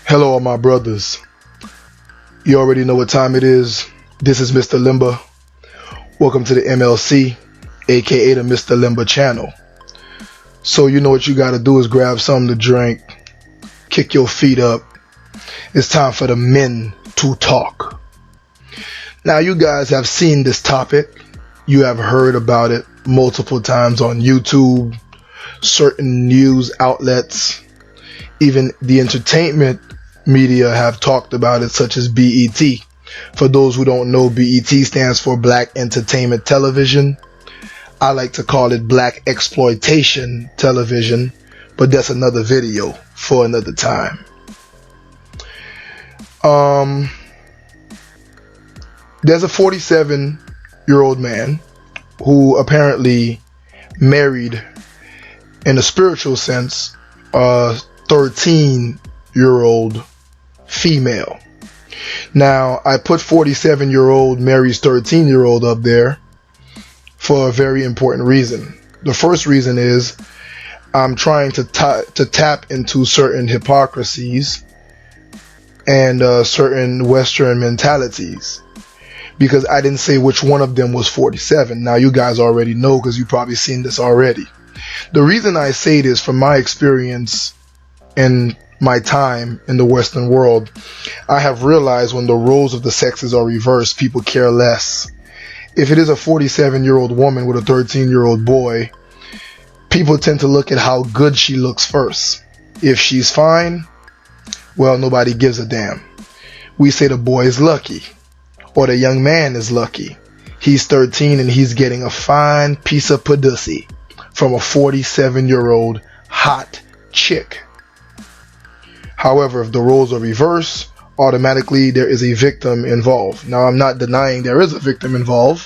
Hello, all my brothers. You already know what time it is. This is Myster Lemba. Welcome to the MLC, aka the Myster Lemba channel. So you know what you gotta do is grab something to drink, kick your feet up. It's time for the men to talk. Now you guys have seen this topic. You have heard about it multiple times on YouTube, certain news outlets, even the entertainment media have talked about it, such as BET. For those who don't know, BET stands for Black Entertainment Television. I like to call it Black Exploitation Television, but that's another video for another time. There's a 47-year-old man who apparently married, in a spiritual sense, a 13-year-old female. Now, I put 47-year-old marries 13-year-old up there for a very important reason. The first reason is I'm trying to tap into certain hypocrisies and certain Western mentalities, because I didn't say which one of them was 47. Now you guys already know, because you've probably seen this already. The reason I say this, from my experience in my time in the Western world, I have realized when the roles of the sexes are reversed, people care less. If it is a 47-year-old woman with a 13-year-old boy, people tend to look at how good she looks first. If she's fine, well, nobody gives a damn. We say the boy is lucky, or the young man is lucky. He's 13 and he's getting a fine piece of pussy from a 47-year-old hot chick. However, if the roles are reversed, automatically there is a victim involved. Now, I'm not denying there is a victim involved,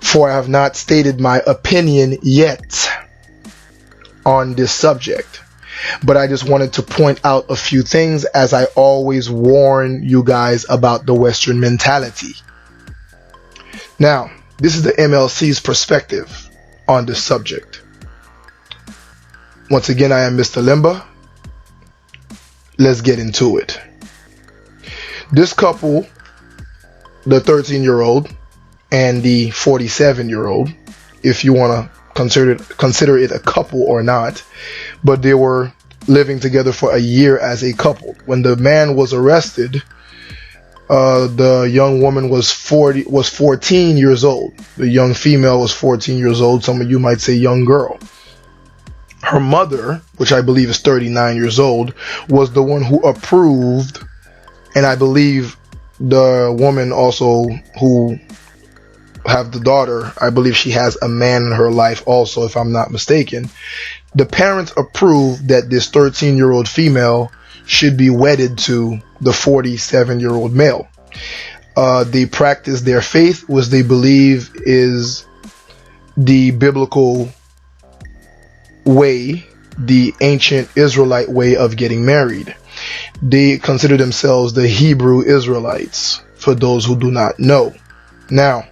for I have not stated my opinion yet on this subject. But I just wanted to point out a few things, as I always warn you guys about the Western mentality. Now, this is the MLC's perspective on this subject. Once again, I am Myster Lemba. Let's get into it. This couple, the 13-year-old and the 47-year-old, if you want to consider it a couple or not, but they were living together for a year as a couple. When the man was arrested, the young woman was 14 years old. The young female was 14 years old. Some of you might say young girl. Her mother, which I believe is 39 years old, was the one who approved, and I believe the woman also who have the daughter, I believe she has a man in her life also, if I'm not mistaken. The parents approved that this 13-year-old female should be wedded to the 47-year-old male. They practice their faith, which they believe is the biblical way, the ancient Israelite way of getting married. They consider themselves the Hebrew Israelites, for those who do not know. Now,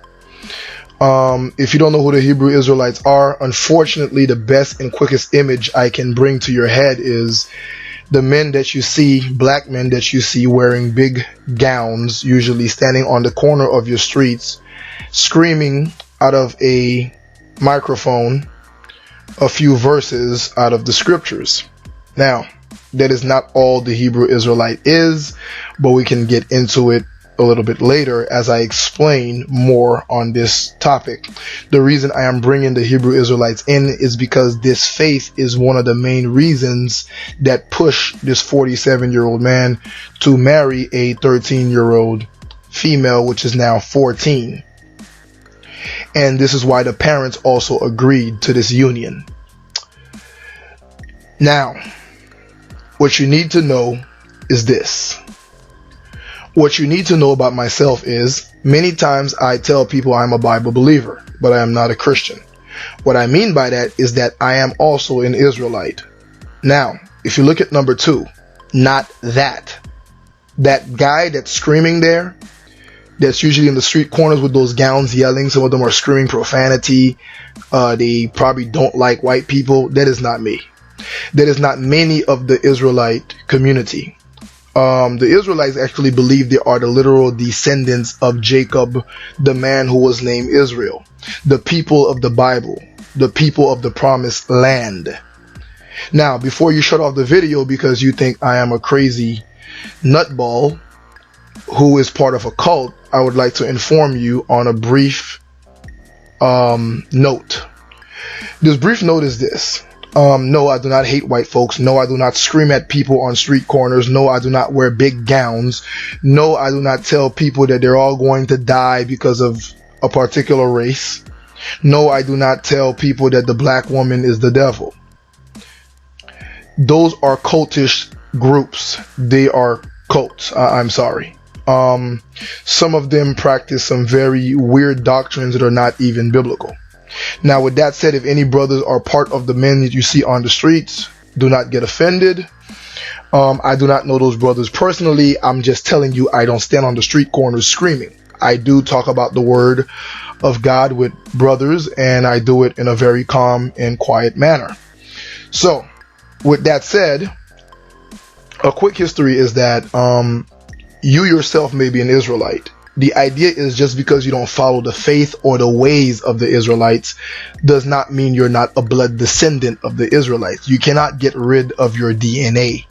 if you don't know who the Hebrew Israelites are, unfortunately, the best and quickest image I can bring to your head is the men that you see, black men that you see wearing big gowns, usually standing on the corner of your streets, screaming out of a microphone a few verses out of the scriptures. Now, that is not all the Hebrew Israelite is, but we can get into it a little bit later as I explain more on this topic. The reason I am bringing the Hebrew Israelites in is because this faith is one of the main reasons that push this 47-year-old man to marry a 13-year-old female, which is now 14. And this is why the parents also agreed to this union. Now, what you need to know is this. What you need to know about myself is, many times I tell people I'm a Bible believer, but I am not a Christian. What I mean by that is that I am also an Israelite. Now, if you look at number 2, not that guy that's screaming there, that's usually in the street corners with those gowns yelling. Some of them are screaming profanity. They probably don't like white people. That is not me. That is not many of the Israelite community. The Israelites actually believe they are the literal descendants of Jacob, the man who was named Israel, the people of the Bible, the people of the promised land. Now, before you shut off the video because you think I am a crazy nutball who is part of a cult, I would like to inform you on a brief note. This brief note is this. No, I do not hate white folks. No, I do not scream at people on street corners. No, I do not wear big gowns. No, I do not tell people that they're all going to die because of a particular race. No, I do not tell people that the black woman is the devil. Those are cultish groups. They are cults. I'm sorry. Some of them practice some very weird doctrines that are not even biblical. Now, with that said, if any brothers are part of the men that you see on the streets, do not get offended. I do not know those brothers personally. I'm just telling you, I don't stand on the street corners screaming. I do talk about the word of God with brothers, and I do it in a very calm and quiet manner. So, with that said, a quick history is that you yourself may be an Israelite. The idea is just because you don't follow the faith or the ways of the Israelites does not mean you're not a blood descendant of the Israelites. You cannot get rid of your DNA.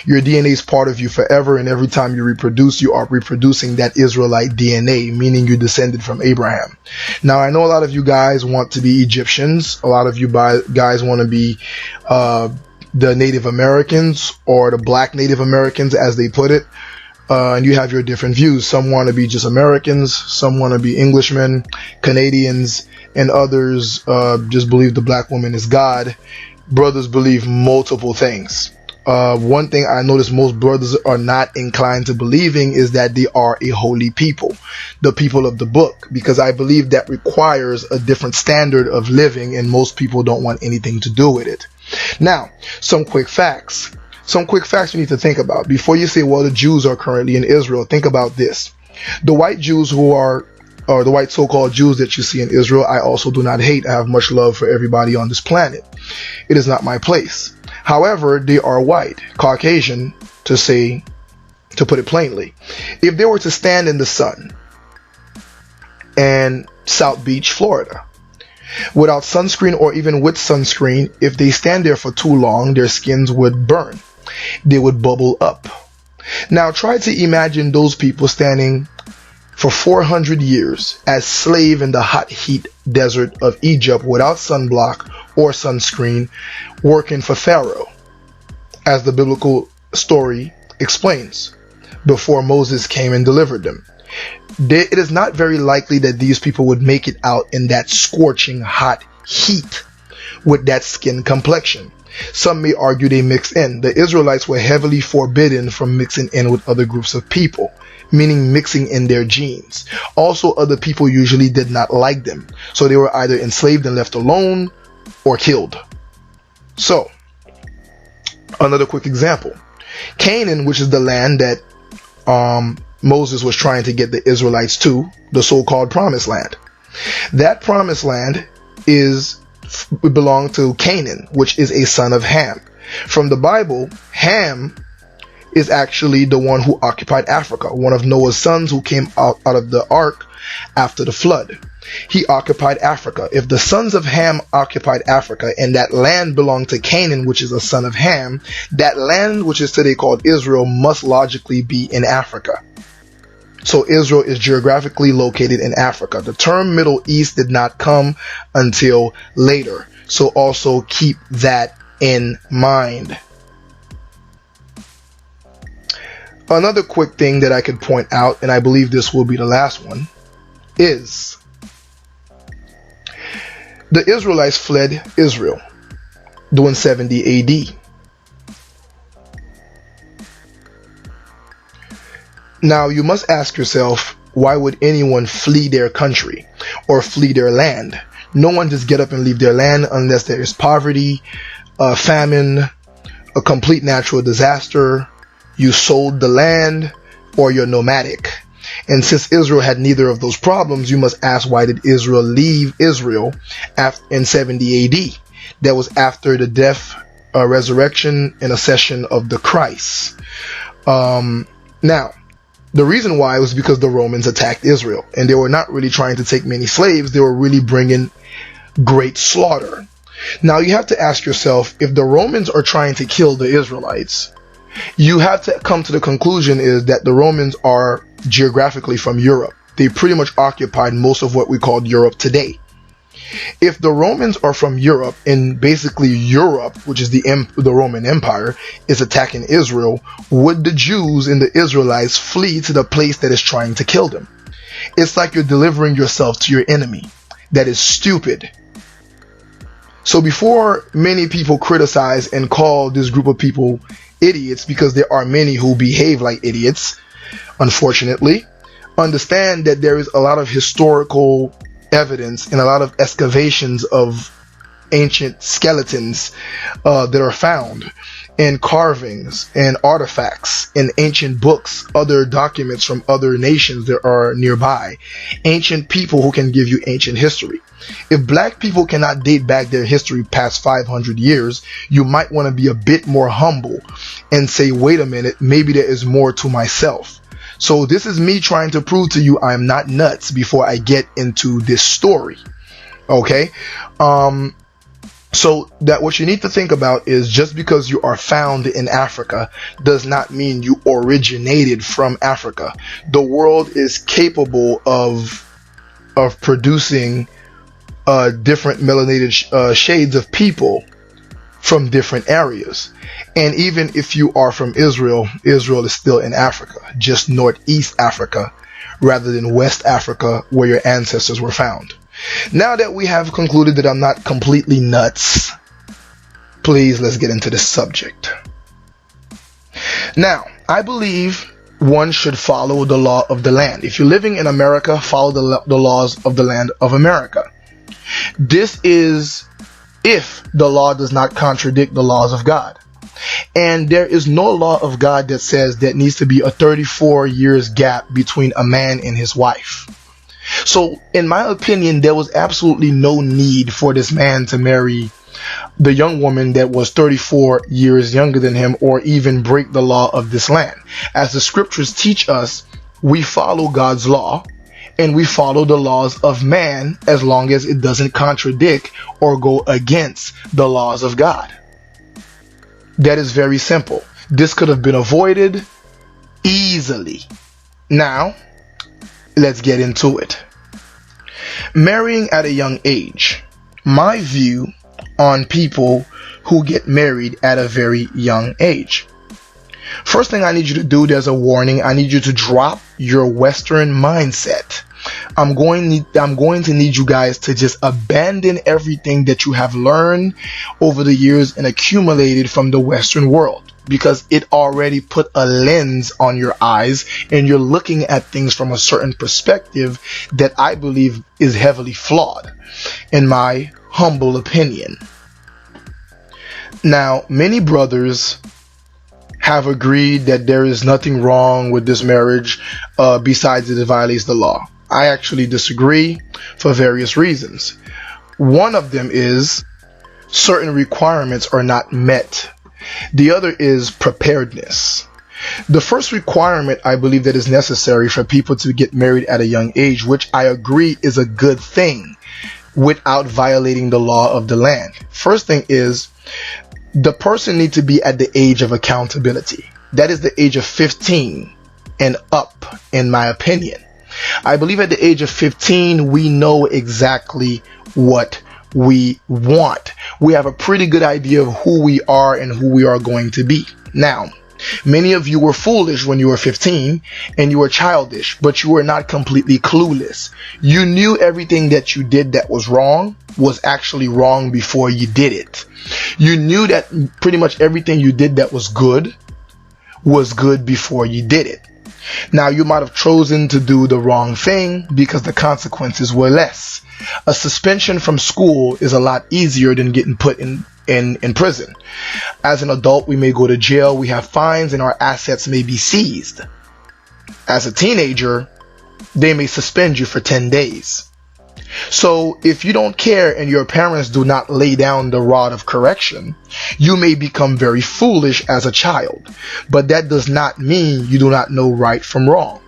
Your DNA is part of you forever, and every time you reproduce, you are reproducing that Israelite DNA, meaning you descended from Abraham. Now, I know a lot of you guys want to be Egyptians. A lot of you guys want to be the Native Americans, or the black Native Americans, as they put it. And you have your different views. Some want to be just Americans, some want to be Englishmen, Canadians, and others just believe the black woman is God. Brothers believe multiple things. One thing I notice most brothers are not inclined to believing is that they are a holy people, the people of the book, because I believe that requires a different standard of living, and most people don't want anything to do with it. Now, some quick facts. Some quick facts you need to think about. Before you say, well, the Jews are currently in Israel, think about this. The white Jews or the white so-called Jews that you see in Israel, I also do not hate. I have much love for everybody on this planet. It is not my place. However, they are white, Caucasian, to put it plainly. If they were to stand in the sun in South Beach, Florida, without sunscreen or even with sunscreen, if they stand there for too long, their skins would burn. They would bubble up. Now try to imagine those people standing for 400 years as slave in the hot heat desert of Egypt without sunblock or sunscreen, working for Pharaoh, as the biblical story explains, before Moses came and delivered them. It is not very likely that these people would make it out in that scorching hot heat with that skin complexion. Some may argue they mix in. The Israelites were heavily forbidden from mixing in with other groups of people, meaning mixing in their genes. Also, other people usually did not like them, so they were either enslaved and left alone or killed. So, another quick example. Canaan, which is the land that Moses was trying to get the Israelites to, the so-called promised land. That promised land belonged to Canaan, which is a son of Ham. From the Bible, Ham is actually the one who occupied Africa, one of Noah's sons who came out of the ark after the flood. He occupied Africa. If the sons of Ham occupied Africa and that land belonged to Canaan, which is a son of Ham, that land, which is today called Israel, must logically be in Africa. So Israel is geographically located in Africa. The term Middle East did not come until later. So also keep that in mind. Another quick thing that I could point out, and I believe this will be the last one, is the Israelites fled Israel during 70 AD. Now, you must ask yourself, why would anyone flee their country or flee their land? No one just get up and leave their land unless there is poverty, famine, a complete natural disaster, you sold the land, or you're nomadic. And since Israel had neither of those problems, you must ask, why did Israel leave Israel in 70 AD? That was after the death, resurrection, and ascension of the Christ. Now, the reason why was because the Romans attacked Israel, and they were not really trying to take many slaves. They were really bringing great slaughter. Now, you have to ask yourself, if the Romans are trying to kill the Israelites, you have to come to the conclusion is that the Romans are geographically from Europe. They pretty much occupied most of what we call Europe today. If the Romans are from Europe, and basically Europe, which is the Roman Empire, is attacking Israel, would the Jews and the Israelites flee to the place that is trying to kill them? It's like you're delivering yourself to your enemy. That is stupid. So before many people criticize and call this group of people idiots, because there are many who behave like idiots, unfortunately, understand that there is a lot of historical evidence and a lot of excavations of ancient skeletons that are found, and carvings and artifacts in ancient books, other documents from other nations that are nearby, ancient people who can give you ancient history. If black people cannot date back their history past 500 years, you might want to be a bit more humble and say, wait a minute, maybe there is more to myself. So this is me trying to prove to you I'm not nuts before I get into this story. Okay? So that what you need to think about is, just because you are found in Africa does not mean you originated from Africa. The world is capable of producing different melanated shades of people from different areas. And even if you are from Israel, Israel is still in Africa, just Northeast Africa rather than West Africa, where your ancestors were found. Now that we have concluded that I'm not completely nuts, please, let's get into the subject. Now, I believe one should follow the law of the land. If you're living in America, follow the laws of the land of America. This is if the law does not contradict the laws of God. And there is no law of God that says that needs to be a 34 years gap between a man and his wife. So, in my opinion, there was absolutely no need for this man to marry the young woman that was 34 years younger than him, or even break the law of this land. As the scriptures teach us, we follow God's law, and we follow the laws of man as long as it doesn't contradict or go against the laws of God. That is very simple. This could have been avoided easily. Now, let's get into it. Marrying at a young age. My view on people who get married at a very young age. First thing I need you to do, there's a warning. I need you to drop your Western mindset. I'm going to need you guys to just abandon everything that you have learned over the years and accumulated from the Western world, because it already put a lens on your eyes and you're looking at things from a certain perspective that I believe is heavily flawed, in my humble opinion. Now, many brothers have agreed that there is nothing wrong with this marriage besides that it violates the law. I actually disagree for various reasons. One of them is certain requirements are not met. The other is preparedness. The first requirement I believe that is necessary for people to get married at a young age, which I agree is a good thing without violating the law of the land. First thing is, the person needs to be at the age of accountability. That is the age of 15 and up, in my opinion. I believe at the age of 15, we know exactly what we want. We have a pretty good idea of who we are and who we are going to be. Now, many of you were foolish when you were 15 and you were childish, but you were not completely clueless. You knew everything that you did that was wrong was actually wrong before you did it. You knew that pretty much everything you did that was good before you did it. Now, you might have chosen to do the wrong thing because the consequences were less. A suspension from school is a lot easier than getting put in prison. As an adult, we may go to jail, we have fines, and our assets may be seized. As a teenager, they may suspend you for 10 days. So if you don't care and your parents do not lay down the rod of correction, you may become very foolish as a child. But that does not mean you do not know right from wrong.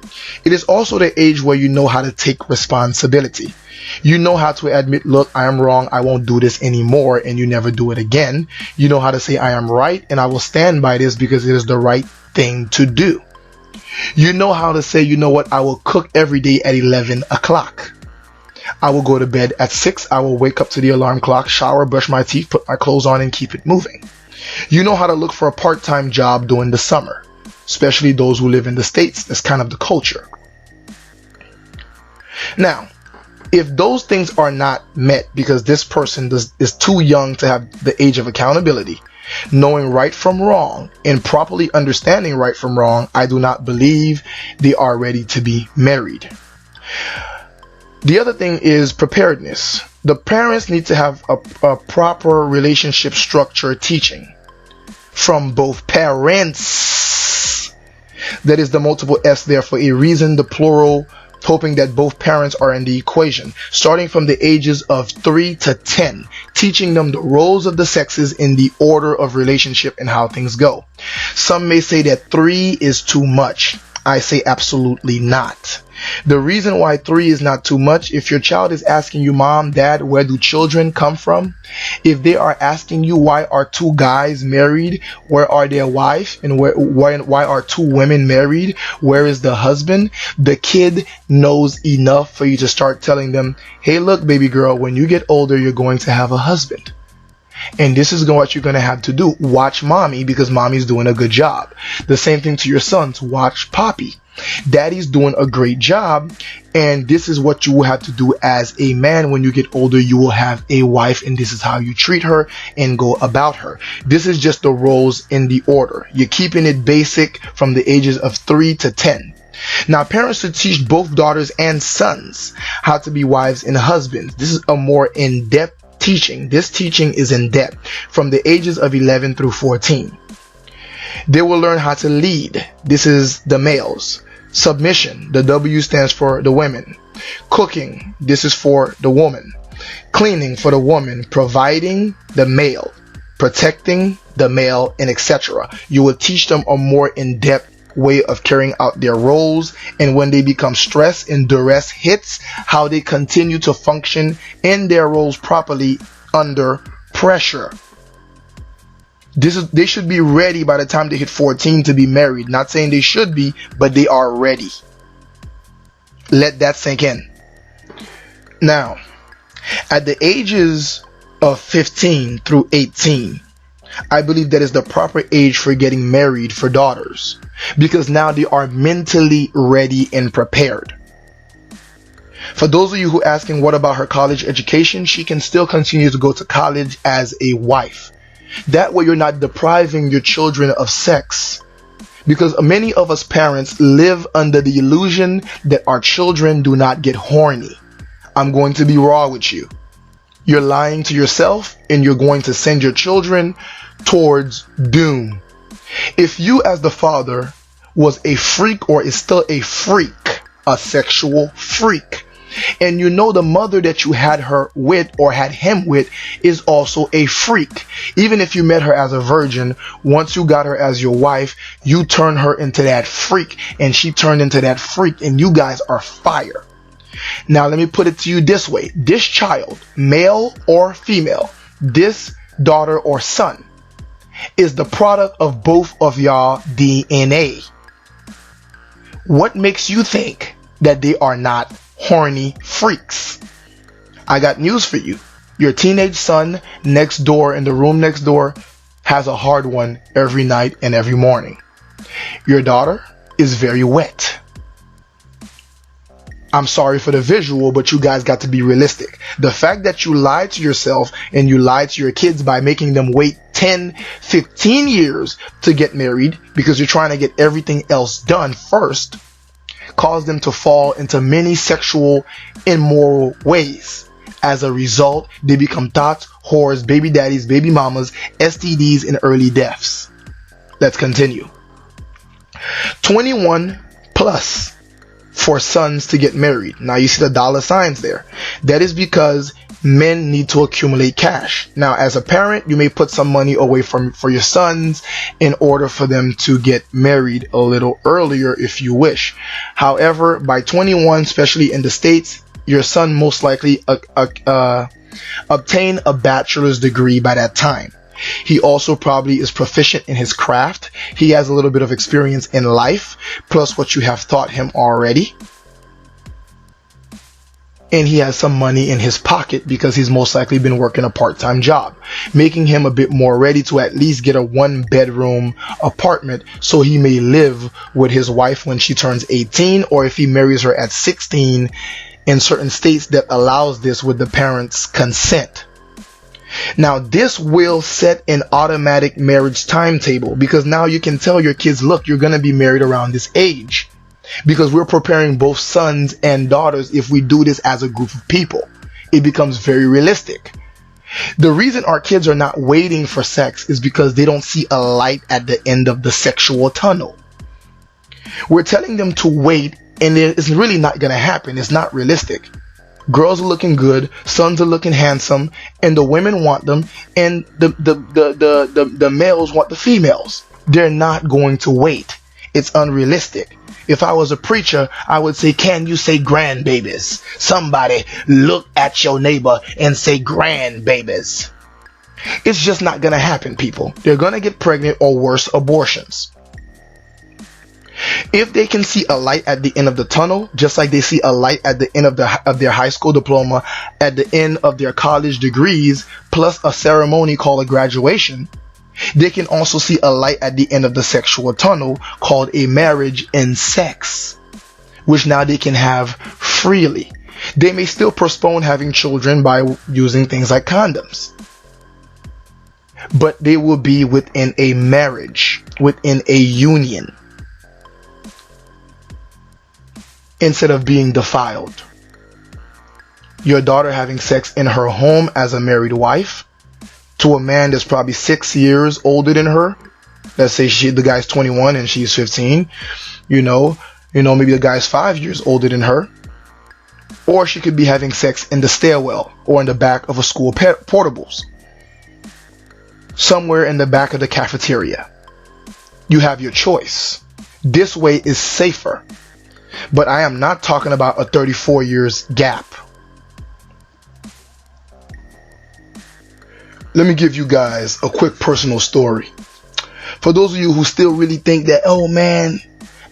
It is also the age where you know how to take responsibility. You know how to admit, look, I am wrong, I won't do this anymore, and you never do it again. You know how to say, I am right, and I will stand by this because it is the right thing to do. You know how to say, you know what, I will cook every day at 11 o'clock. I will go to bed at 6. I will wake up to the alarm clock, shower, brush my teeth, put my clothes on, and keep it moving. You know how to look for a part-time job during the summer, especially those who live in the States. That's kind of the culture. Now, if those things are not met because this person is too young to have the age of accountability, knowing right from wrong, and properly understanding right from wrong, I do not believe they are ready to be married. The other thing is preparedness. The parents need to have a proper relationship structure teaching from both parents. That is the multiple S there for a reason, the plural, hoping that both parents are in the equation, starting from the ages of 3 to 10, teaching them the roles of the sexes in the order of relationship and how things go. Some may say that 3 is too much. I say absolutely not. The reason why 3 is not too much, if your child is asking you, Mom, Dad, where do children come from? If they are asking you, why are 2 guys married? Where are their wife? And why are 2 women married? Where is the husband? The kid knows enough for you to start telling them, hey, look, baby girl, when you get older, you're going to have a husband. And this is what you're going to have to do. Watch mommy because mommy's doing a good job. The same thing to your sons. Watch Poppy. Daddy's doing a great job. And this is what you will have to do as a man. When you get older, you will have a wife, and this is how you treat her and go about her. This is just the roles in the order. You're keeping it basic from the ages of 3 to 10. Now, parents should teach both daughters and sons how to be wives and husbands. This is a more in-depth teaching. This teaching is in depth from the ages of 11 through 14. They will learn how to lead. This is the males. Submission. The W stands for the women. Cooking. This is for the woman. Cleaning for the woman. Providing, the male. Protecting, the male, and etc. You will teach them a more in-depth way of carrying out their roles, and when they become stress and duress hits, how they continue to function in their roles properly under pressure. They should be ready by the time they hit 14 to be married. Not saying they should be, but they are ready. Let that sink in. Now, at the ages of 15 through 18, I believe that is the proper age for getting married for daughters, because now they are mentally ready and prepared. For those of you who are asking what about her college education, she can still continue to go to college as a wife. That way you're not depriving your children of sex, because many of us parents live under the illusion that our children do not get horny. I'm going to be raw with you. You're lying to yourself, and you're going to send your children towards doom. If you as the father was a freak or is still a freak, a sexual freak, and you know the mother that you had her with or had him with is also a freak, even if you met her as a virgin, once you got her as your wife, you turn her into that freak, and she turned into that freak, and you guys are fire. Now let me put it to you this way. This child, male or female, this daughter or son, is the product of both of y'all DNA. What makes you think that they are not horny freaks? I got news for you. Your teenage son next door in the room next door has a hard one every night and every morning. Your daughter is very wet. I'm sorry for the visual, but you guys got to be realistic. The fact that you lied to yourself and you lied to your kids by making them wait 10, 15 years to get married because you're trying to get everything else done first, caused them to fall into many sexual, immoral ways. As a result, they become thoughts, whores, baby daddies, baby mamas, STDs, and early deaths. Let's continue. 21 plus for sons to get married. Now you see the dollar signs there. That is because men need to accumulate cash. Now, as a parent, you may put some money away for your sons in order for them to get married a little earlier if you wish. However, by 21, especially in the States, your son most likely obtain a bachelor's degree by that time. He also probably is proficient in his craft. He has a little bit of experience in life, plus what you have taught him already. And he has some money in his pocket because he's most likely been working a part-time job, making him a bit more ready to at least get a 1-bedroom apartment so he may live with his wife when she turns 18, or if he marries her at 16 in certain states that allows this with the parents' consent. Now, this will set an automatic marriage timetable because now you can tell your kids, look, you're going to be married around this age. Because we're preparing both sons and daughters. If we do this as a group of people, it becomes very realistic. The reason our kids are not waiting for sex is because they don't see a light at the end of the sexual tunnel. We're telling them to wait, and it's really not going to happen. It's not realistic. Girls are looking good, sons are looking handsome, and the women want them, and the males want the females. They're not going to wait. It's unrealistic. If I was a preacher, I would say, can you say grandbabies? Somebody look at your neighbor and say grandbabies. It's just not going to happen, people. They're going to get pregnant or worse, abortions. If they can see a light at the end of the tunnel, just like they see a light at the end of their high school diploma, at the end of their college degrees, plus a ceremony called a graduation, they can also see a light at the end of the sexual tunnel called a marriage and sex, which now they can have freely. They may still postpone having children by using things like condoms, but they will be within a marriage, within a union, instead of being defiled. Your daughter having sex in her home as a married wife to a man that's probably 6 years older than her. Let's say the guy's 21 and she's 15. Maybe the guy's 5 years older than her. Or she could be having sex in the stairwell or in the back of a school portables. Somewhere in the back of the cafeteria. You have your choice. This way is safer. But I am not talking about a 34 years gap. Let me give you guys a quick personal story. For those of you who still really think that, oh man,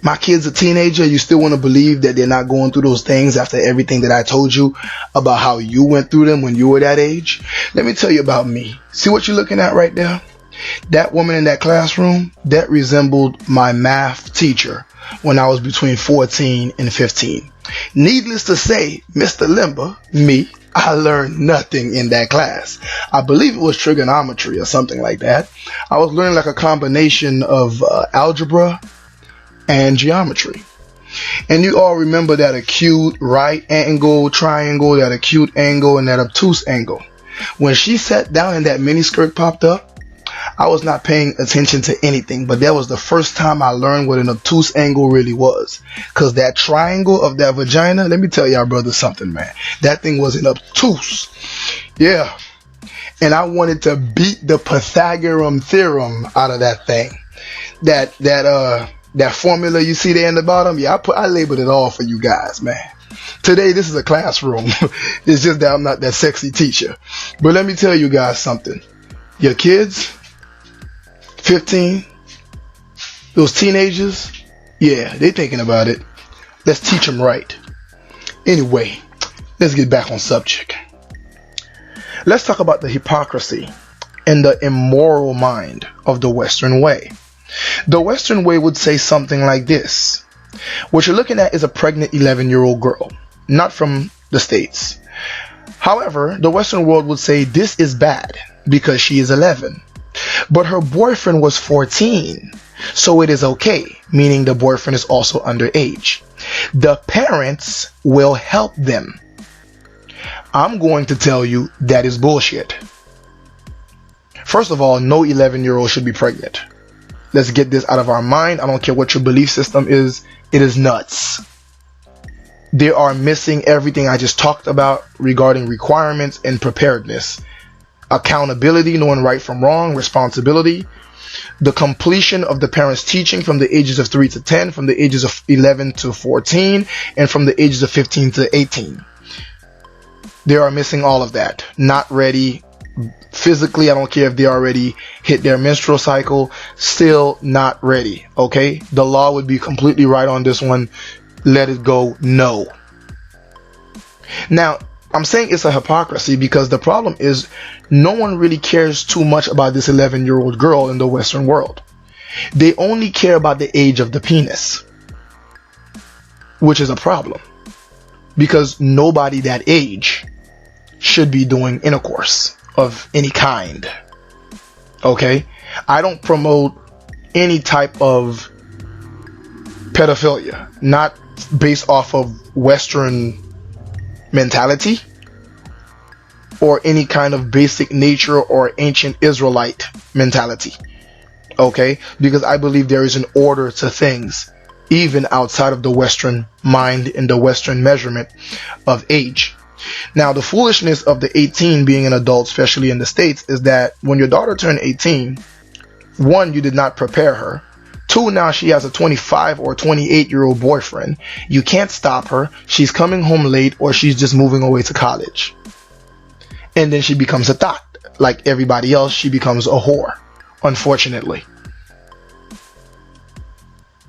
my kid's a teenager, you still want to believe that they're not going through those things after everything that I told you about how you went through them when you were that age. Let me tell you about me. See what you're looking at right there? That woman in that classroom, that resembled my math teacher when I was between 14 and 15. Needless to say, Myster Lemba, me, I learned nothing in that class. I believe it was trigonometry or something like that. I was learning like a combination of algebra and geometry. And you all remember that acute right angle, triangle, that acute angle, and that obtuse angle. When she sat down and that miniskirt popped up, I was not paying attention to anything, but that was the first time I learned what an obtuse angle really was. Because that triangle of that vagina, let me tell y'all brothers something, man. That thing was an obtuse. Yeah. And I wanted to beat the Pythagorean theorem out of that thing. That formula you see there in the bottom, yeah, I labeled it all for you guys, man. Today, this is a classroom. It's just that I'm not that sexy teacher. But let me tell you guys something. Your kids, 15, those teenagers, yeah, they thinking about it. Let's teach them right. Anyway, let's get back on subject. Let's talk about the hypocrisy and the immoral mind of the Western way. The Western way would say something like this. What you're looking at is a pregnant 11-year-old girl, not from the States. However, the Western world would say this is bad because she is 11. But her boyfriend was 14, so it is okay, meaning the boyfriend is also underage. The parents will help them. I'm going to tell you that is bullshit. First of all, no 11-year-old should be pregnant. Let's get this out of our mind. I don't care what your belief system is. It is nuts. They are missing everything I just talked about regarding requirements and preparedness. Accountability, knowing right from wrong, responsibility, the completion of the parents' teaching from the ages of 3 to 10, from the ages of 11 to 14, and from the ages of 15 to 18. They are missing all of that. Not ready physically. I don't care if they already hit their menstrual cycle. Still not ready. Okay? The law would be completely right on this one. Let it go. No. Now, I'm saying it's a hypocrisy because the problem is no one really cares too much about this 11-year-old girl in the Western world. They only care about the age of the penis, which is a problem because nobody that age should be doing intercourse of any kind. Okay? I don't promote any type of pedophilia, not based off of Western mentality or any kind of basic nature or ancient Israelite mentality. Okay? Because I believe there is an order to things even outside of the Western mind and the Western measurement of age. Now, the foolishness of the 18 being an adult, especially in the States, is that when your daughter turned 18, one, you did not prepare her. Two, now she has a 25 or 28-year-old boyfriend. You can't stop her. She's coming home late or she's just moving away to college. And then she becomes a thot. Like everybody else, she becomes a whore, unfortunately.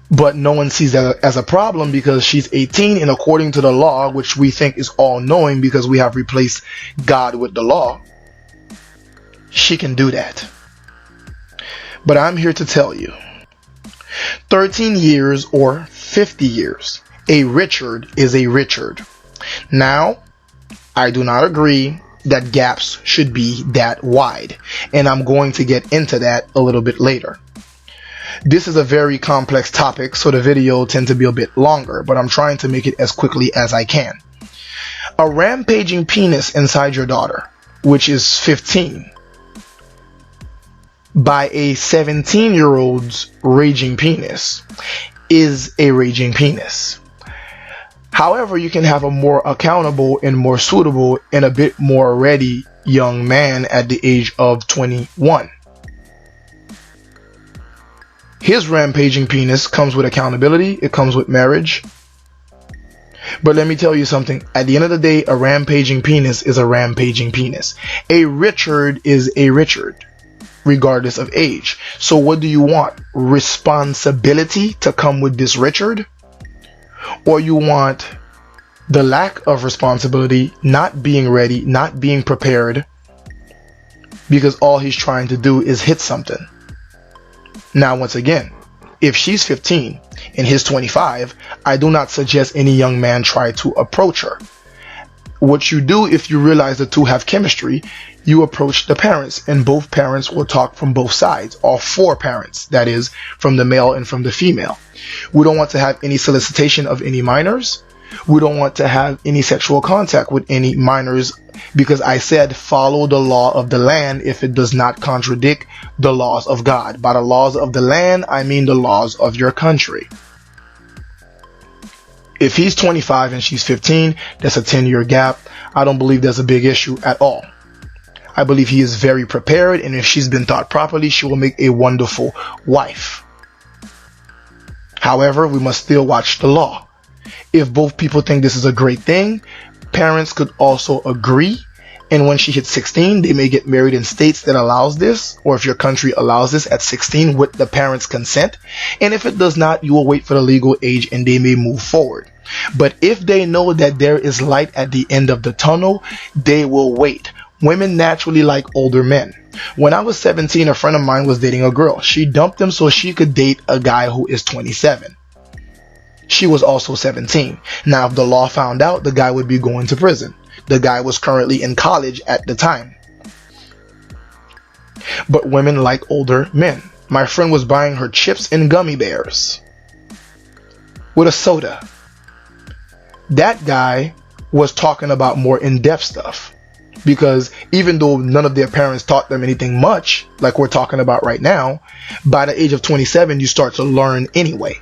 But no one sees that as a problem because she's 18 and according to the law, which we think is all-knowing because we have replaced God with the law, she can do that. But I'm here to tell you, 13 years or 50 years, a Richard is a Richard. Now, I do not agree that gaps should be that wide, and I'm going to get into that a little bit later. This is a very complex topic, so the video tends to be a bit longer, but I'm trying to make it as quickly as I can. A rampaging penis inside your daughter, which is 15, by a 17-year-old's raging penis, is a raging penis. However, you can have a more accountable and more suitable and a bit more ready young man at the age of 21. His rampaging penis comes with accountability. It comes with marriage. But let me tell you something. At the end of the day, a rampaging penis is a rampaging penis. A Richard is a Richard, regardless of age. So what do you want? Responsibility to come with this Richard? Or you want the lack of responsibility, not being ready, not being prepared, because all he's trying to do is hit something? Now, once again, if she's 15 and he's 25, I do not suggest any young man try to approach her. What you do, if you realize the two have chemistry, you approach the parents, and both parents will talk from both sides, all four parents, that is, from the male and from the female. We don't want to have any solicitation of any minors. We don't want to have any sexual contact with any minors, because I said follow the law of the land if it does not contradict the laws of God. By the laws of the land, I mean the laws of your country. If he's 25 and she's 15, that's a 10-year gap. I don't believe there's a big issue at all. I believe he is very prepared, and if she's been taught properly, she will make a wonderful wife. However, we must still watch the law. If both people think this is a great thing, parents could also agree, and when she hits 16, they may get married in states that allows this, or if your country allows this at 16 with the parents' consent. And if it does not, you will wait for the legal age and they may move forward. But if they know that there is light at the end of the tunnel, they will wait. Women naturally like older men. When I was 17, a friend of mine was dating a girl. She dumped him so she could date a guy who is 27. She was also 17. Now, if the law found out, the guy would be going to prison. The guy was currently in college at the time. But women like older men. My friend was buying her chips and gummy bears with a soda. That guy was talking about more in-depth stuff. Because even though none of their parents taught them anything much, like we're talking about right now, by the age of 27, you start to learn anyway.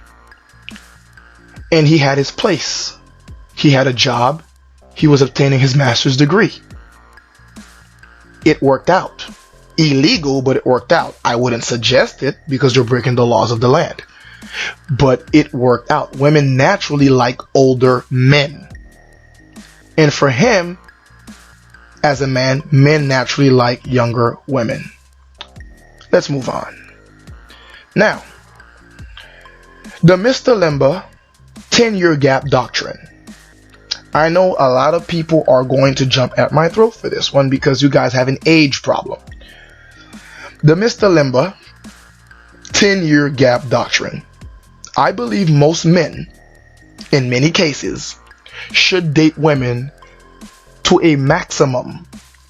And he had his place. He had a job. He was obtaining his master's degree. It worked out. Illegal, but it worked out. I wouldn't suggest it because you're breaking the laws of the land. But it worked out. Women naturally like older men. And for him, as a man, men naturally like younger women. Let's move on. Now, the Myster Lemba 10-year gap doctrine. I know a lot of people are going to jump at my throat for this one because you guys have an age problem. The Myster Lemba 10-year gap doctrine. I believe most men, in many cases, should date women to a maximum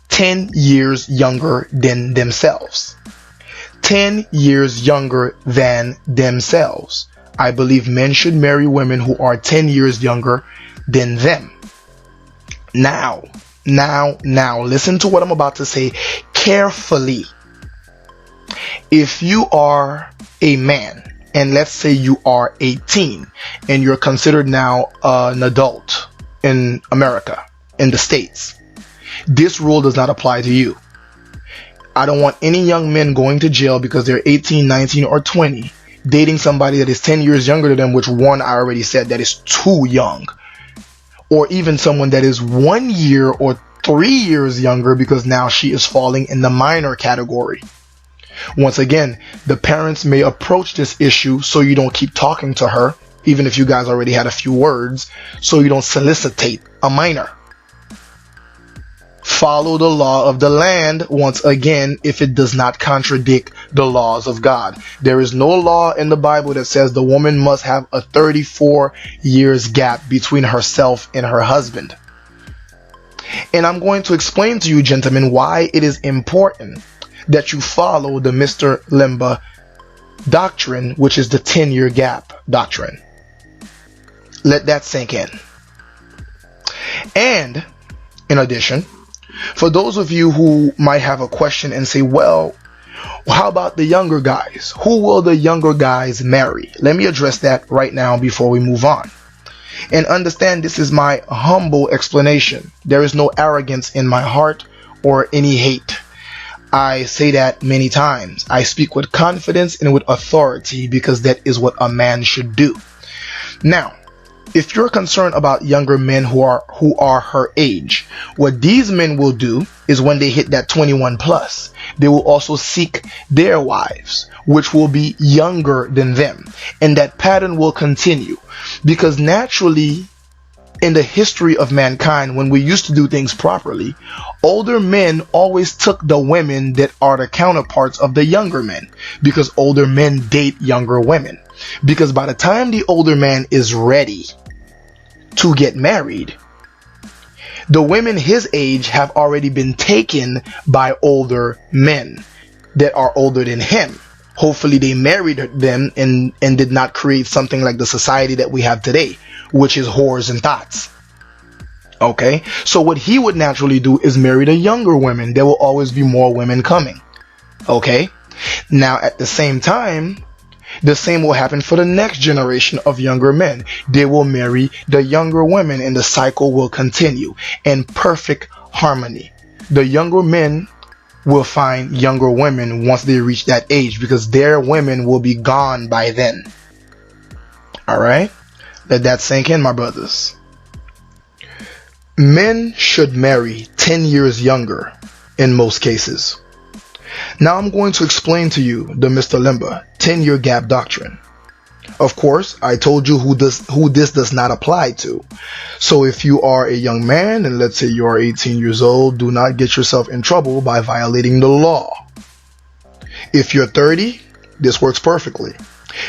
10 years younger than themselves. 10 years younger than themselves. I believe men should marry women who are 10 years younger than them. Now, listen to what I'm about to say carefully. If you are a man, and let's say you are 18, and you're considered now an adult in America, in the States, this rule does not apply to you. I don't want any young men going to jail because they're 18, 19, or 20, dating somebody that is 10 years younger than them, which one I already said that is too young. Or even someone that is 1 year or 3 years younger because now she is falling in the minor category. Once again, the parents may approach this issue so you don't keep talking to her, even if you guys already had a few words, so you don't solicitate a minor. Follow the law of the land, once again, if it does not contradict the laws of God. There is no law in the Bible that says the woman must have a 34 years gap between herself and her husband. And I'm going to explain to you, gentlemen, why it is important that you follow the Myster Lemba doctrine, which is the 10-year gap doctrine. Let that sink in. And in addition, for those of you who might have a question and say, well, how about the younger guys? Who will the younger guys marry? Let me address that right now before we move on. And understand, this is my humble explanation. There is no arrogance in my heart or any hate. I say that many times. I speak with confidence and with authority because that is what a man should do. Now, if you're concerned about younger men who are her age, what these men will do is when they hit that 21 plus, they will also seek their wives, which will be younger than them. And that pattern will continue because naturally, in the history of mankind, when we used to do things properly, older men always took the women that are the counterparts of the younger men because older men date younger women. Because by the time the older man is ready to get married, the women his age have already been taken by older men that are older than him. Hopefully they married them and did not create something like the society that we have today, which is whores and thoughts. Okay, so what he would naturally do is marry the younger women. There will always be more women coming. Okay, now at the same time, the same will happen for the next generation of younger men. They will marry the younger women and the cycle will continue in perfect harmony. The younger men will find younger women once they reach that age because their women will be gone by then. All right, let that sink in, my brothers. Men should marry 10 years younger in most cases. Now I'm going to explain to you the Myster Lemba 10-year gap doctrine. Of course, I told you who this does not apply to. So if you are a young man and let's say you are 18 years old, do not get yourself in trouble by violating the law. If you're 30, this works perfectly.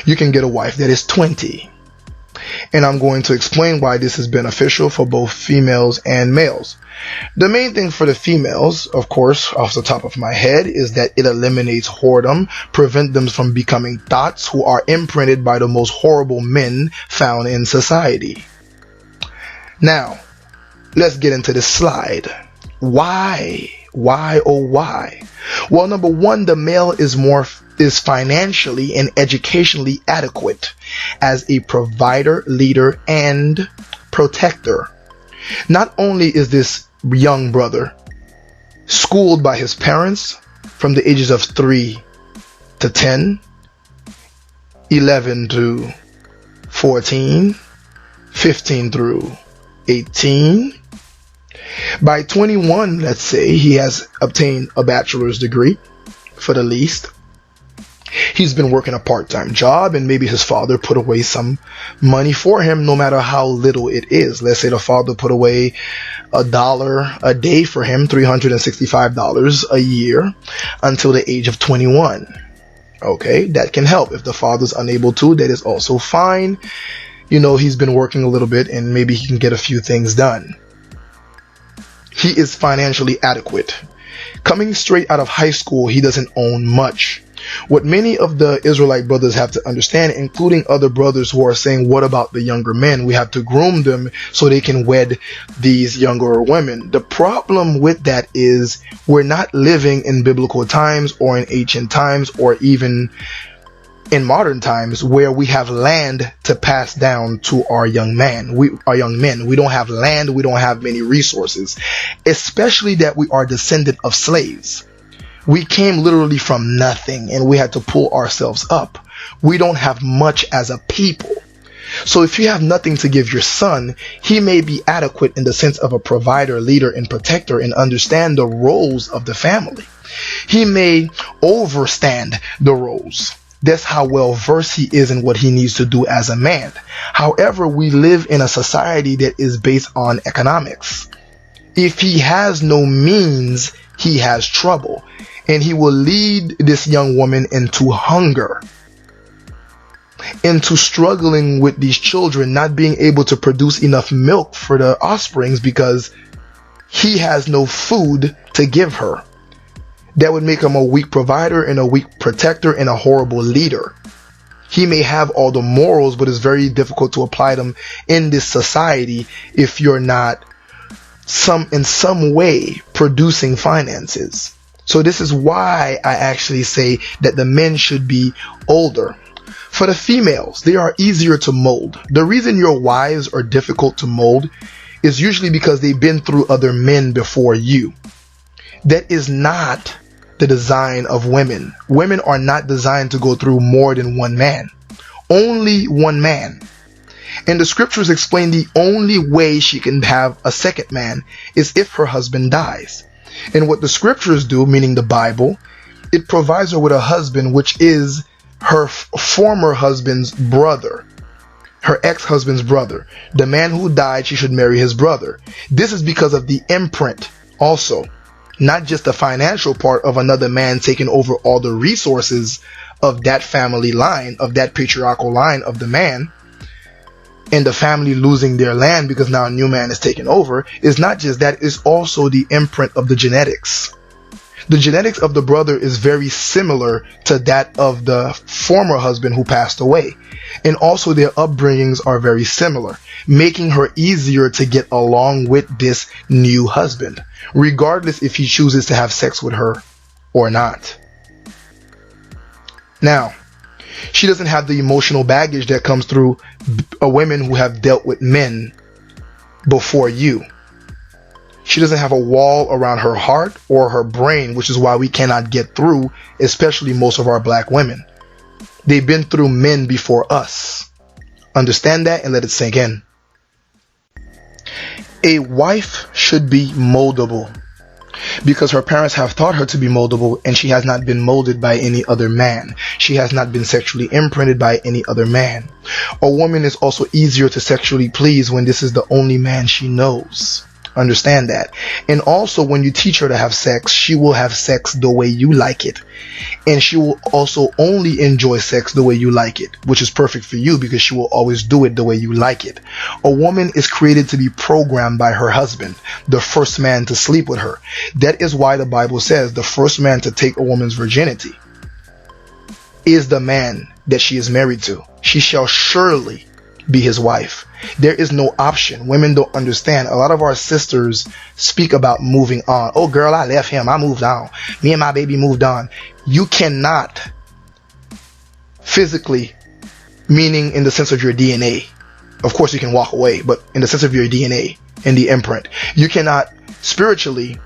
You can get a wife that is 20. And I'm going to explain why this is beneficial for both females and males. The main thing for the females, of course, off the top of my head, is that it eliminates whoredom, prevent them from becoming thoughts who are imprinted by the most horrible men found in society. Now, let's get into this slide. Why? Why, oh why? Well, number one, the male is financially and educationally adequate as a provider, leader, and protector. Not only is this young brother schooled by his parents from the ages of 3 to 10, 11 to 14, 15 through 18. By 21, let's say, he has obtained a bachelor's degree for the least. He's been working a part-time job, and maybe his father put away some money for him, no matter how little it is. Let's say the father put away $1 a day for him, $365 a year, until the age of 21. Okay, that can help. If the father's unable to, that is also fine. You know, he's been working a little bit, and maybe he can get a few things done. He is financially adequate. Coming straight out of high school, he doesn't own much. What many of the Israelite brothers have to understand, including other brothers who are saying, what about the younger men? We have to groom them so they can wed these younger women. The problem with that is we're not living in biblical times or in ancient times or even in modern times where we have land to pass down to our young men. We don't have land. We don't have many resources, especially that we are descendant of slaves. We came literally from nothing and we had to pull ourselves up. We don't have much as a people. So if you have nothing to give your son, he may be adequate in the sense of a provider, leader, and protector and understand the roles of the family. He may overstand the roles. That's how well versed he is in what he needs to do as a man. However, we live in a society that is based on economics. If he has no means, he has trouble. And he will lead this young woman into hunger, into struggling with these children, not being able to produce enough milk for the offsprings because he has no food to give her. That would make him a weak provider and a weak protector and a horrible leader. He may have all the morals, but it's very difficult to apply them in this society if you're not in some way producing finances. So this is why I actually say that the men should be older. For the females, they are easier to mold. The reason your wives are difficult to mold is usually because they've been through other men before you. That is not the design of women. Women are not designed to go through more than one man. Only one man. And the scriptures explain the only way she can have a second man is if her husband dies. And what the scriptures do, meaning the Bible, it provides her with a husband which is her former husband's brother, her ex-husband's brother. The man who died, she should marry his brother. This is because of the imprint also, not just the financial part of another man taking over all the resources of that family line, of that patriarchal line of the man, and the family losing their land because now a new man is taking over. Is not just that, it's also the imprint of the genetics. The genetics of the brother is very similar to that of the former husband who passed away. And also their upbringings are very similar, making her easier to get along with this new husband, regardless if he chooses to have sex with her or not. Now, she doesn't have the emotional baggage that comes through women who have dealt with men before you. She doesn't have a wall around her heart or her brain, which is why we cannot get through, especially most of our black women. They've been through men before us. Understand that and let it sink in. A wife should be moldable, because her parents have taught her to be moldable, and she has not been molded by any other man. She has not been sexually imprinted by any other man. A woman is also easier to sexually please when this is the only man she knows. Understand that. And also, when you teach her to have sex, she will have sex the way you like it. And she will also only enjoy sex the way you like it, which is perfect for you because she will always do it the way you like it. A woman is created to be programmed by her husband, the first man to sleep with her. That is why the Bible says the first man to take a woman's virginity is the man that she is married to. She shall surely be his wife. There is no option. Women don't understand. A lot of our sisters speak about moving on. Oh girl, I left him. I moved on. Me and my baby moved on. You cannot physically, meaning in the sense of your DNA, Of course, you can walk away, but in the sense of your DNA and the imprint, you cannot spiritually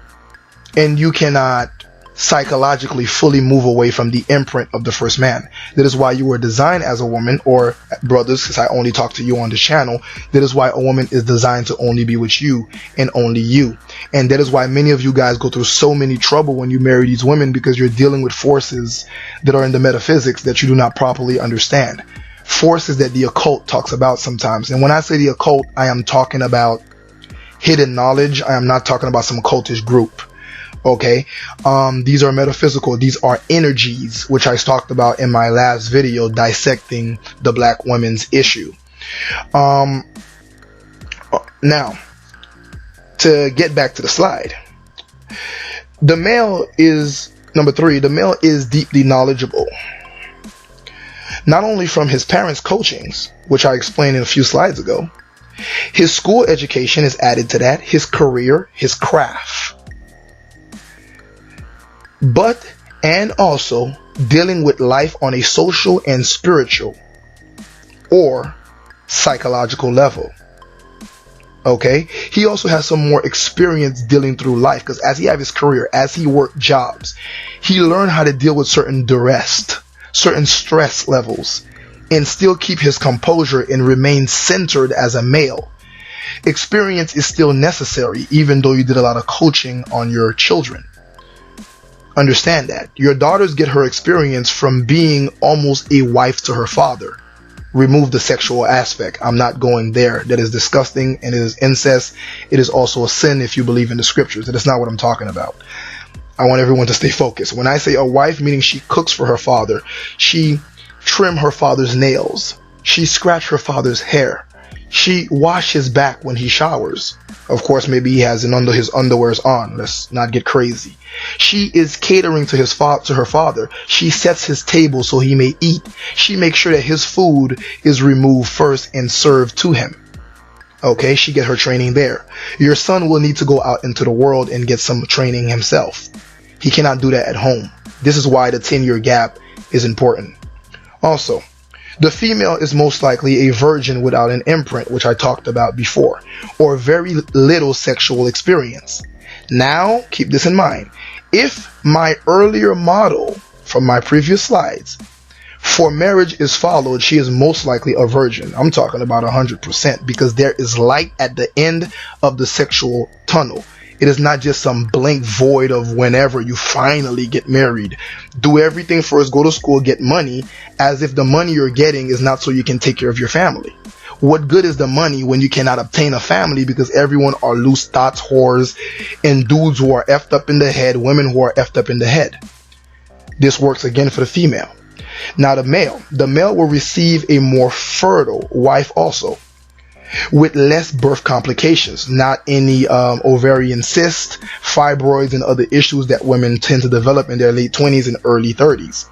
and you cannot psychologically fully move away from the imprint of the first man. That is why you were designed as a woman, or brothers, because I only talk to you on this channel. That is why a woman is designed to only be with you and only you. And that is why many of you guys go through so many trouble when you marry these women, because you're dealing with forces that are in the metaphysics that you do not properly understand. Forces that the occult talks about sometimes. And when I say the occult, I am talking about hidden knowledge. I am not talking about some cultish group. Okay, these are metaphysical. These are energies, which I talked about in my last video dissecting the black women's issue. Now, to get back to the slide, the male is, number 3, the male is deeply knowledgeable, not only from his parents' coachings, which I explained in a few slides ago. His school education is added to that, his career, his craft, but and also dealing with life on a social and spiritual or psychological level. Okay, he also has some more experience dealing through life, because as he have his career, as he worked jobs, he learned how to deal with certain duress, certain stress levels, and still keep his composure and remain centered as a male. Experience is still necessary, even though you did a lot of coaching on your children. Understand that. Your daughters get her experience from being almost a wife to her father. Remove the sexual aspect. I'm not going there. That is disgusting and it is incest. It is also a sin if you believe in the scriptures. That is not what I'm talking about. I want everyone to stay focused. When I say a wife, meaning she cooks for her father, she trim her father's nails, she scratch her father's hair, she wash his back when he showers. Of course, maybe he has his underwears on. Let's not get crazy. She is catering to her father. She sets his table so he may eat. She makes sure that his food is removed first and served to him. Okay, she get her training there. Your son will need to go out into the world and get some training himself. He cannot do that at home. This is why the 10-year gap is important. Also, the female is most likely a virgin without an imprint, which I talked about before, or very little sexual experience. Now, keep this in mind. If my earlier model from my previous slides for marriage is followed, she is most likely a virgin. I'm talking about 100%, because there is light at the end of the sexual tunnel. It is not just some blank void of whenever you finally get married. Do everything first, go to school, get money, as if the money you're getting is not so you can take care of your family. What good is the money when you cannot obtain a family, because everyone are loose thoughts, whores, and dudes who are effed up in the head, women who are effed up in the head. This works again for the female. Now the male will receive a more fertile wife also, with less birth complications, not any ovarian cysts, fibroids, and other issues that women tend to develop in their late 20s and early 30s.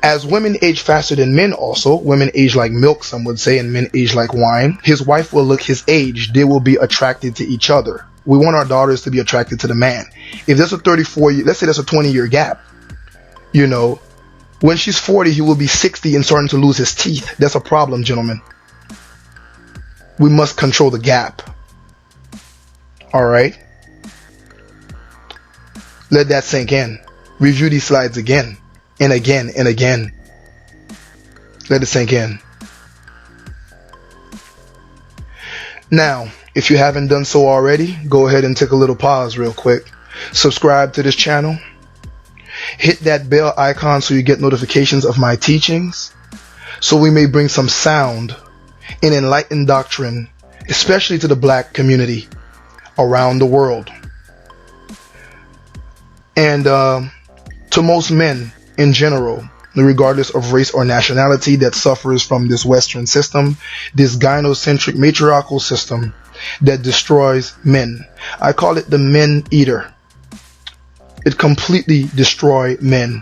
As women age faster than men also, women age like milk, some would say, and men age like wine, his wife will look his age. They will be attracted to each other. We want our daughters to be attracted to the man. If there's a 34-year, let's say there's a 20-year gap, when she's 40, he will be 60 and starting to lose his teeth. That's a problem, gentlemen. We must control the gap. Alright? Let that sink in. Review these slides again and again and again. Let it sink in. Now, if you haven't done so already, go ahead and take a little pause real quick. Subscribe to this channel. Hit that bell icon so you get notifications of my teachings, so we may bring some sound and enlightened doctrine, especially to the black community around the world, and to most men in general, regardless of race or nationality, that suffers from this Western system, this gynocentric matriarchal system that destroys men. I call it the men eater. It completely destroys men.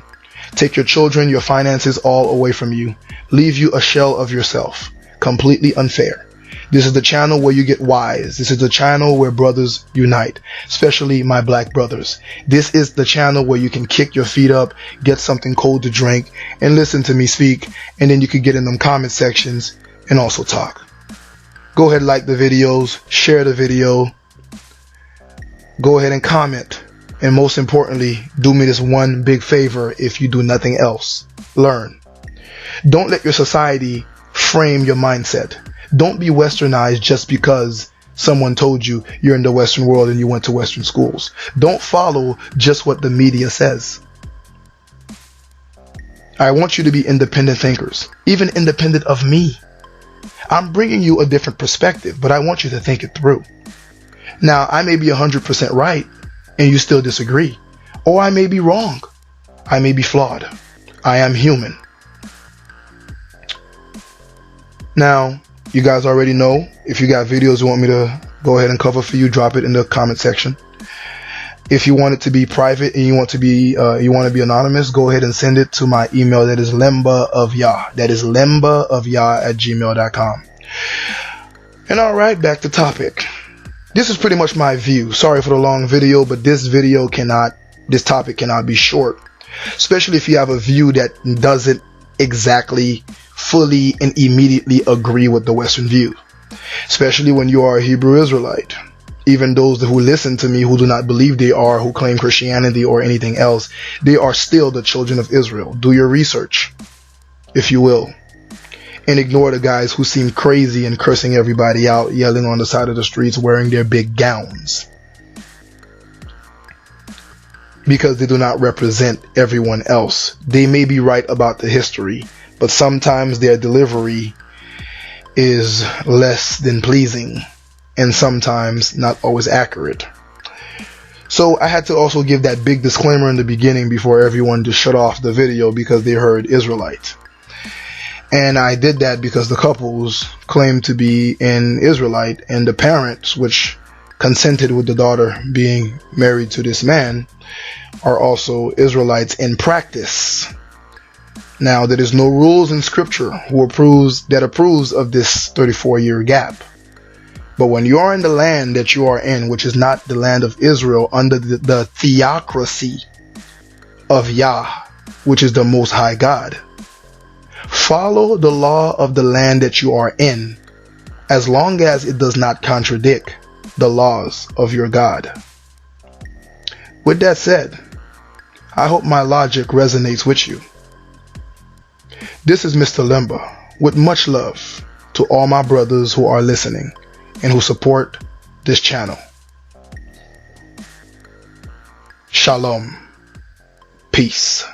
Take your children, your finances all away from you. Leave you a shell of yourself. Completely unfair. This is the channel where you get wise. This is the channel where brothers unite, especially my black brothers. This is the channel where you can kick your feet up, get something cold to drink, and listen to me speak, and then you could get in them comment sections and also talk. Go ahead, like the videos, share the video, go ahead and comment, and most importantly, do me this one big favor if you do nothing else. Learn. Don't let your society frame your mindset. Don't be westernized just because someone told you you're in the Western world and you went to Western schools. Don't follow just what the media says. I want you to be independent thinkers, even independent of me. I'm bringing you a different perspective, but I want you to think it through. Now, I may be 100% right and you still disagree, or I may be wrong. I may be flawed. I am human. Now, you guys already know, if you got videos you want me to go ahead and cover for you, drop it in the comment section. If you want it to be private and you want to be anonymous, go ahead and send it to my email. That is lembaofyah. That is lembaofyah@gmail.com. And all right, back to topic. This is pretty much my view. Sorry for the long video, but this topic cannot be short, especially if you have a view that doesn't exactly fully and immediately agree with the Western view, especially when you are a Hebrew Israelite. Even those who listen to me who do not believe they are, who claim Christianity or anything else, they are still the children of Israel. Do your research, if you will, and ignore the guys who seem crazy and cursing everybody out, yelling on the side of the streets, wearing their big gowns, because they do not represent everyone else. They may be right about the history, but sometimes their delivery is less than pleasing, and sometimes not always accurate. So I had to also give that big disclaimer in the beginning before everyone just shut off the video because they heard Israelite. And I did that because the couples claimed to be an Israelite, and the parents, which consented with the daughter being married to this man, are also Israelites in practice. Now, there is no rules in scripture that approves of this 34-year gap. But when you are in the land that you are in, which is not the land of Israel, under the theocracy of Yah, which is the Most High God, follow the law of the land that you are in, as long as it does not contradict the laws of your God. With that said, I hope my logic resonates with you. This is Myster Lemba, with much love to all my brothers who are listening and who support this channel. Shalom. Peace.